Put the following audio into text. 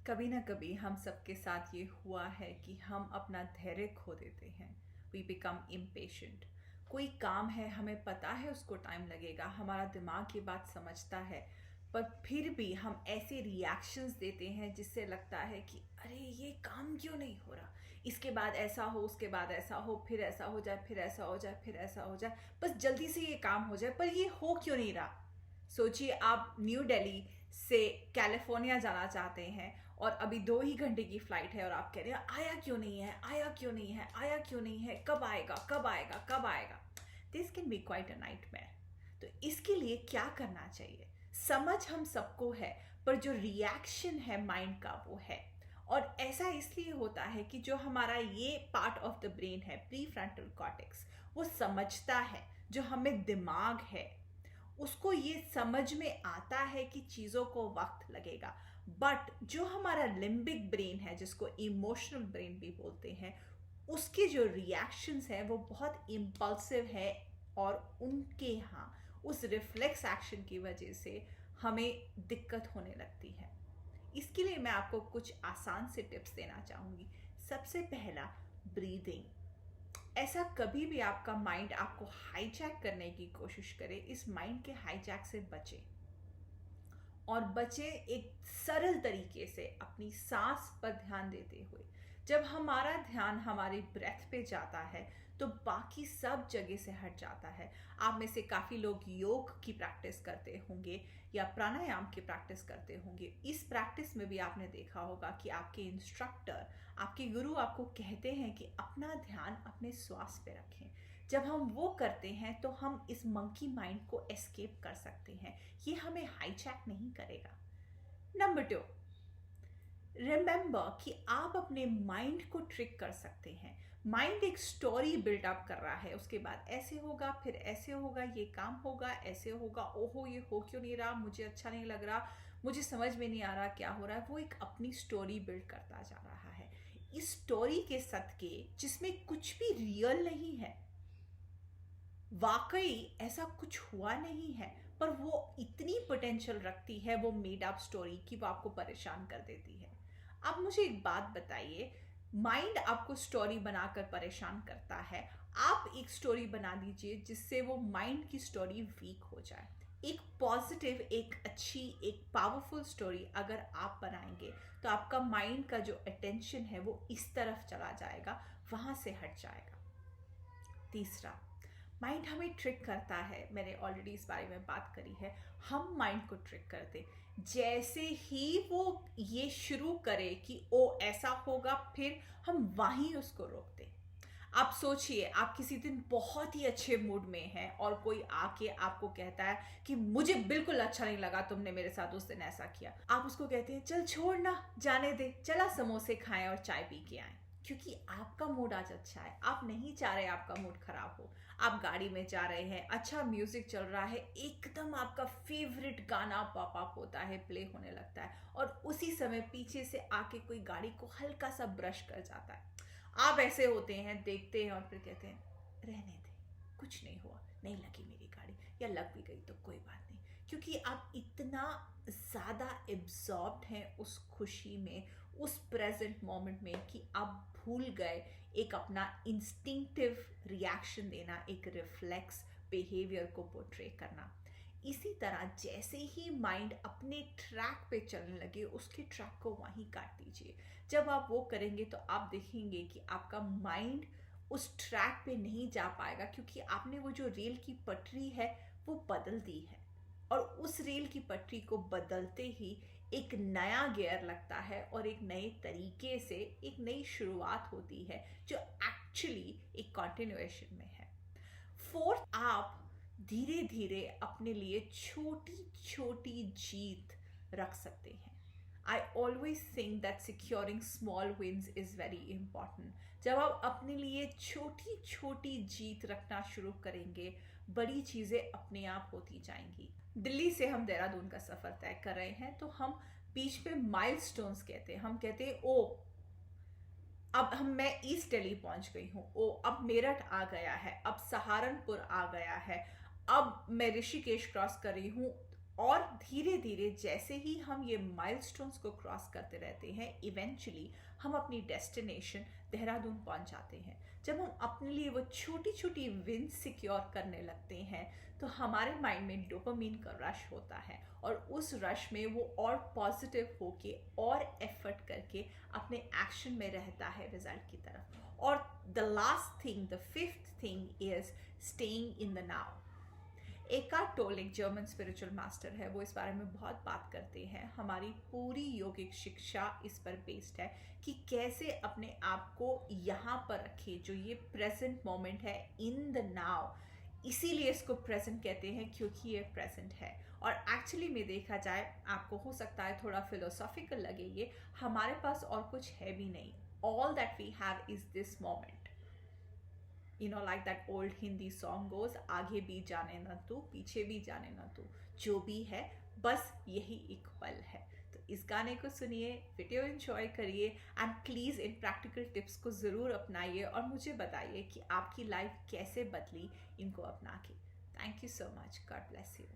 कभी ना कभी हम सबके साथ ये हुआ है कि हम अपना धैर्य खो देते हैं। We become impatient. कोई काम है, हमें पता है उसको टाइम लगेगा, हमारा दिमाग ये बात समझता है, पर फिर भी हम ऐसे रिएक्शंस देते हैं जिससे लगता है कि अरे ये काम क्यों नहीं हो रहा, इसके बाद ऐसा हो, उसके बाद ऐसा हो, फिर ऐसा हो जाए, फिर ऐसा हो जाए, फिर ऐसा हो जाए, बस जल्दी से ये काम हो जाए, पर ये हो क्यों नहीं रहा। सोचिए आप न्यू दिल्ली से कैलिफोर्निया जाना चाहते हैं और अभी 2 ही घंटे की फ्लाइट है और आप कह रहे हैं आया क्यों नहीं है, आया क्यों नहीं है, आया क्यों नहीं है, कब आएगा, कब आएगा, कब आएगा। This can be quite a nightmare. तो इसके लिए क्या करना चाहिए? समझ हम सबको है, पर जो रिएक्शन है माइंड का वो है। और ऐसा इसलिए होता है कि जो हमारा ये पार्ट ऑफ द ब्रेन है, प्री फ्रंटल कॉर्टेक्स, वो समझता है। जो हमें दिमाग है उसको ये समझ में आता है कि चीज़ों को वक्त लगेगा, बट जो हमारा लिम्बिक ब्रेन है, जिसको इमोशनल ब्रेन भी बोलते हैं, उसके जो रिएक्शंस हैं वो बहुत इम्पल्सिव है और उनके यहाँ उस रिफ्लेक्स एक्शन की वजह से हमें दिक्कत होने लगती है। इसके लिए मैं आपको कुछ आसान से टिप्स देना चाहूँगी। सबसे पहला, ब्रीदिंग। ऐसा कभी भी आपका माइंड आपको हाईजैक करने की कोशिश करे, इस माइंड के हाईजैक से बचे और बचे एक सरल तरीके से अपनी सांस पर ध्यान देते हुए। जब हमारा ध्यान हमारी ब्रेथ पे जाता है तो बाकी सब जगह से हट जाता है। आप में से काफ़ी लोग योग की प्रैक्टिस करते होंगे या प्राणायाम की प्रैक्टिस करते होंगे। इस प्रैक्टिस में भी आपने देखा होगा कि आपके इंस्ट्रक्टर, आपके गुरु आपको कहते हैं कि अपना ध्यान अपने श्वास पे रखें। जब हम वो करते हैं तो हम इस मंकी माइंड को एस्केप कर सकते हैं। ये हमें हाईजैक नहीं करेगा। नंबर 2, रिमेंबर कि आप अपने माइंड को ट्रिक कर सकते हैं। माइंड एक स्टोरी बिल्डअप कर रहा है, उसके बाद ऐसे होगा, फिर ऐसे होगा, ये काम होगा, ऐसे होगा, ओहो ये हो क्यों नहीं रहा, मुझे अच्छा नहीं लग रहा, मुझे समझ में नहीं आ रहा क्या हो रहा है। वो एक अपनी स्टोरी बिल्ड करता जा रहा है। इस स्टोरी के सदके, जिसमें कुछ भी रियल नहीं है, वाकई ऐसा कुछ हुआ नहीं है, पर वो इतनी पोटेंशियल रखती है वो मेड अप स्टोरी कि वो आपको परेशान कर देती है। अब मुझे एक बात बताइए, माइंड आपको स्टोरी बनाकर परेशान करता है, आप एक स्टोरी बना दीजिए जिससे वो माइंड की स्टोरी वीक हो जाए। एक पॉजिटिव, एक अच्छी, एक पावरफुल स्टोरी अगर आप बनाएंगे तो आपका माइंड का जो अटेंशन है वो इस तरफ चला जाएगा, वहां से हट जाएगा। तीसरा, माइंड हमें ट्रिक करता है। मैंने ऑलरेडी इस बारे में बात करी है। हम माइंड को ट्रिक करते, जैसे ही वो ये शुरू करे कि ओ ऐसा होगा, फिर हम वहीं उसको रोकते। आप सोचिए, आप किसी दिन बहुत ही अच्छे मूड में हैं और कोई आके आपको कहता है कि मुझे बिल्कुल अच्छा नहीं लगा तुमने मेरे साथ उस दिन ऐसा किया। आप उसको कहते हैं चल छोड़ ना, जाने दे, चला समोसे खाएं और चाय पी के आएं। क्योंकि आपका मूड आज अच्छा है, आप नहीं चाह रहे आपका मूड खराब हो। आप गाड़ी में जा रहे हैं, अच्छा म्यूजिक चल रहा है, एकदम आपका फेवरेट गाना पॉप अप होता है, प्ले होने लगता है, और उसी समय पीछे से आके कोई गाड़ी को हल्का सा ब्रश कर जाता है। आप ऐसे होते हैं, देखते हैं और फिर कहते हैं रहने दे, कुछ नहीं हुआ, नहीं लगी मेरी गाड़ी, या लग भी गई तो कोई बात नहीं। क्योंकि आप इतना ज़्यादा एब्जॉर्ब्ड हैं उस खुशी में, उस प्रेजेंट मोमेंट में, कि आप भूल गए एक अपना इंस्टिंक्टिव रिएक्शन देना, एक रिफ्लेक्स बिहेवियर को पोर्ट्रे करना। इसी तरह जैसे ही माइंड अपने ट्रैक पे चलने लगे, उसके ट्रैक को वहीं काट दीजिए। जब आप वो करेंगे तो आप देखेंगे कि आपका माइंड उस ट्रैक पे नहीं जा पाएगा, क्योंकि आपने वो जो रेल की पटरी है वो बदल दी है। और उस रेल की पटरी को बदलते ही एक नया गियर लगता है और एक नए तरीके से एक नई शुरुआत होती है, जो एक्चुअली एक कंटिन्यूएशन में है। फोर्थ, आप धीरे धीरे अपने लिए छोटी छोटी जीत रख सकते हैं। I always think that securing small wins is very important. जब आप अपने लिए छोटी छोटी जीत रखना शुरू करेंगे, बड़ी चीज़ें अपने आप होती जाएंगी। दिल्ली से हम देहरादून का सफ़र तय कर रहे हैं, तो हम बीच में माइलस्टोन्स कहते हैं। हम कहते हैं ओ अब मैं ईस्ट दिल्ली पहुंच गई हूँ, ओ अब मेरठ आ गया है, अब सहारनपुर आ गया है, अब मैं ऋषिकेश क्रॉस कर रही हूँ, और धीरे धीरे जैसे ही हम ये माइलस्टोन्स को क्रॉस करते रहते हैं, इवेंचुअली हम अपनी डेस्टिनेशन देहरादून पहुंच जाते हैं। जब हम अपने लिए वो छोटी छोटी विन सिक्योर करने लगते हैं तो हमारे माइंड में डोपामीन का रश होता है, और उस रश में वो और पॉजिटिव होके और एफर्ट करके अपने एक्शन में रहता है रिजल्ट की तरफ। और the last thing, the fifth thing is staying in the now. Eckhart टोले एक जर्मन स्पिरिचुअल मास्टर है, वो इस बारे में बहुत बात करते हैं। हमारी पूरी योगिक शिक्षा इस पर बेस्ड है कि कैसे अपने आप को यहाँ पर रखें, जो ये प्रेजेंट मोमेंट है, इन द नाउ। इसीलिए इसको प्रेजेंट कहते हैं क्योंकि ये प्रेजेंट है। और एक्चुअली में देखा जाए, आपको हो सकता है थोड़ा फिलोसॉफिकल लगे ये, हमारे पास और कुछ है भी नहीं। All that we have is this moment. like that old Hindi song goes, आगे भी जाने न तू, पीछे भी जाने न तू, जो भी है बस यही एक पल है। तो इस गाने को सुनिए, वीडियो एंजॉय करिए, and please in practical tips को ज़रूर अपनाइए और मुझे बताइए कि आपकी लाइफ कैसे बदली इनको अपना के। Thank you so much. God bless you.